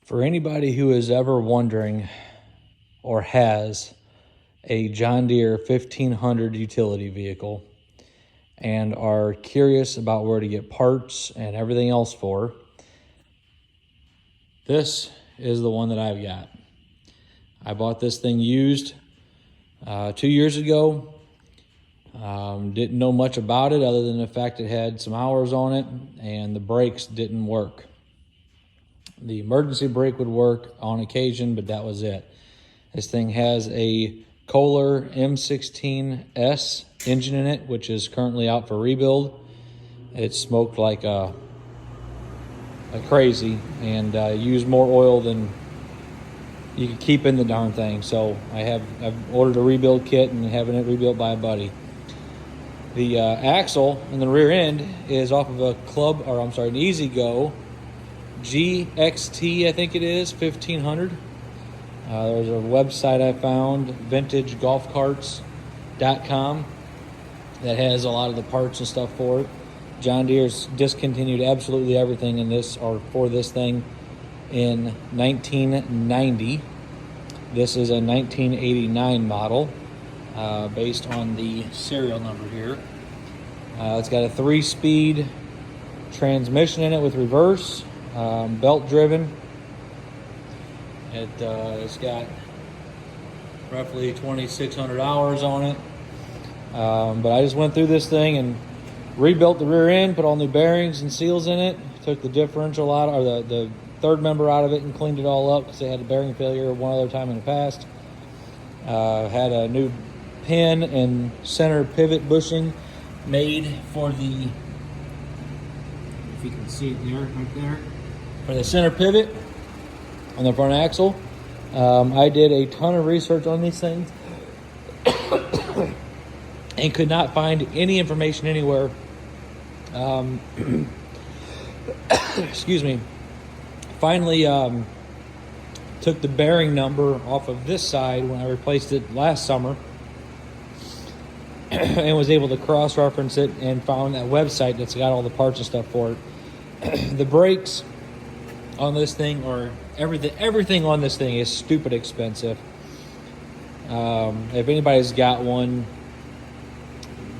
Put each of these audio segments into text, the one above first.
For anybody who is ever wondering or has a John Deere 1500 utility vehicle and are curious about where to get parts and everything else for, this is the one that I've got. I bought this thing used 2 years ago. Didn't know much about it other than the fact it had some hours on it and the brakes didn't work. The emergency brake would work on occasion, but that was it. This thing has a Kohler M16S engine in it, which is currently out for rebuild. It smoked like crazy and used more oil than you could keep in the darn thing. So I've ordered a rebuild kit and having it rebuilt by a buddy. The axle in the rear end is off of an E-Z Go GXT, I think it is, 1500. There's a website I found, vintagegolfcarts.com, that has a lot of the parts and stuff for it. John Deere's discontinued absolutely everything in this, or for this thing, in 1990. This is a 1989 model, based on the serial number here. It's got a 3-speed transmission in it with reverse. Belt driven. It's got roughly 2,600 hours on it. But I just went through this thing and rebuilt the rear end, put all new bearings and seals in it, took the differential out, or the third member out of it, and cleaned it all up because they had a bearing failure one other time in the past. Had a new pin and center pivot bushing made for the, if you can see it there, right there, for the center pivot on the front axle. I did a ton of research on these things and could not find any information anywhere. Excuse me. Finally took the bearing number off of this side when I replaced it last summer and was able to cross-reference it and found that website that's got all the parts and stuff for it. The brakes on this thing, or everything on this thing, is stupid expensive. If anybody's got one,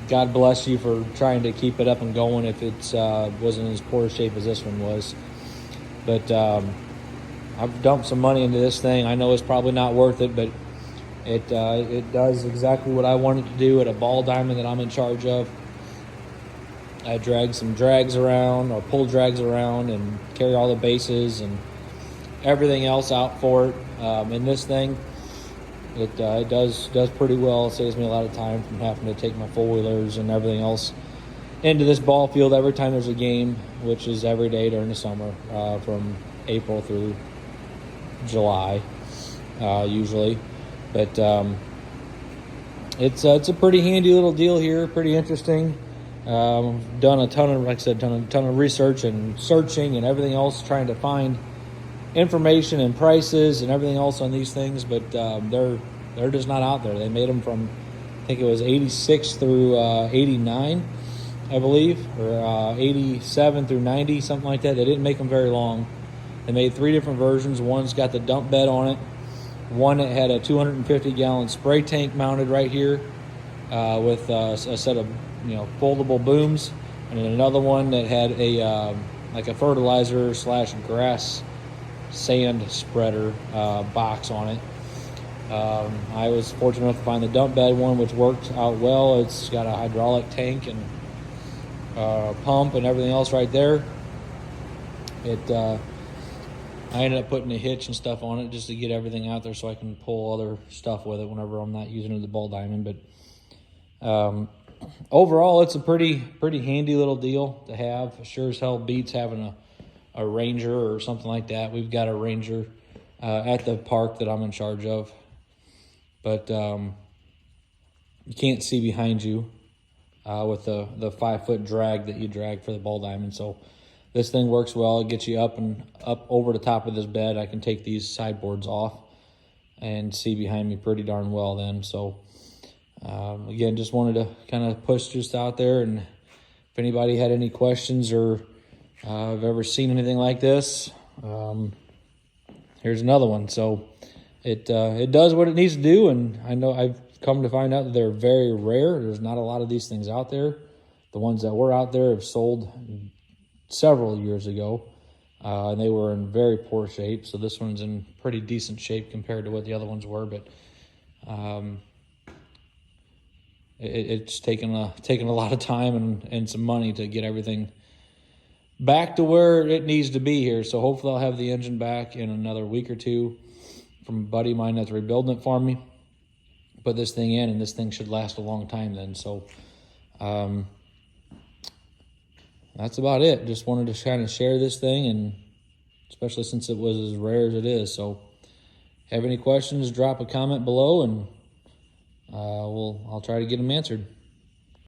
God bless you for trying to keep it up and going if it's wasn't as poor shape as this one was. But I've dumped some money into this thing. I know it's probably not worth it, but it does exactly what I want it to do at a ball diamond that I'm in charge of. I drag some drags around, or pull drags around, and carry all the bases and everything else out for it. In this thing, it does pretty well. It saves me a lot of time from having to take my four-wheelers and everything else into this ball field every time there's a game, which is every day during the summer, from April through July, usually. But it's a pretty handy little deal here, pretty interesting. Done a ton of, like I said, ton of research and searching and everything else, trying to find information and prices and everything else on these things, but they're just not out there. They made them from, I think it was 86 through 89, I believe, or 87 through 90, something like that. They didn't make them very long. They made 3 different versions. One's got the dump bed on it. One that had a 250-gallon spray tank mounted right here, with a set of foldable booms, and then another one that had a like a fertilizer / grass sand spreader box on it. I was fortunate enough to find the dump bed one, which worked out well. It's got a hydraulic tank and pump and everything else right there. I ended up putting a hitch and stuff on it just to get everything out there so I can pull other stuff with it whenever I'm not using it as a ball diamond. But overall, it's a pretty handy little deal to have. Sure as hell beats having a Ranger or something like that. We've got a Ranger at the park that I'm in charge of. But you can't see behind you with the 5-foot drag that you drag for the ball diamond. So this thing works well. It gets you up over the top of this bed. I can take these sideboards off and see behind me pretty darn well then. So again, just wanted to kind of push just out there, and if anybody had any questions or have ever seen anything like this, here's another one. So it does what it needs to do, and I know I've come to find out that they're very rare. There's not a lot of these things out there. The ones that were out there have sold several years ago, and they were in very poor shape. So this one's in pretty decent shape compared to what the other ones were, but it's taken a lot of time and some money to get everything back to where it needs to be here. So hopefully I'll have the engine back in another week or two from a buddy of mine that's rebuilding it for me. Put this thing in, and this thing should last a long time then. So that's about it. Just wanted to kind of share this thing, and especially since it was as rare as it is. So have any questions, drop a comment below, and I'll try to get them answered.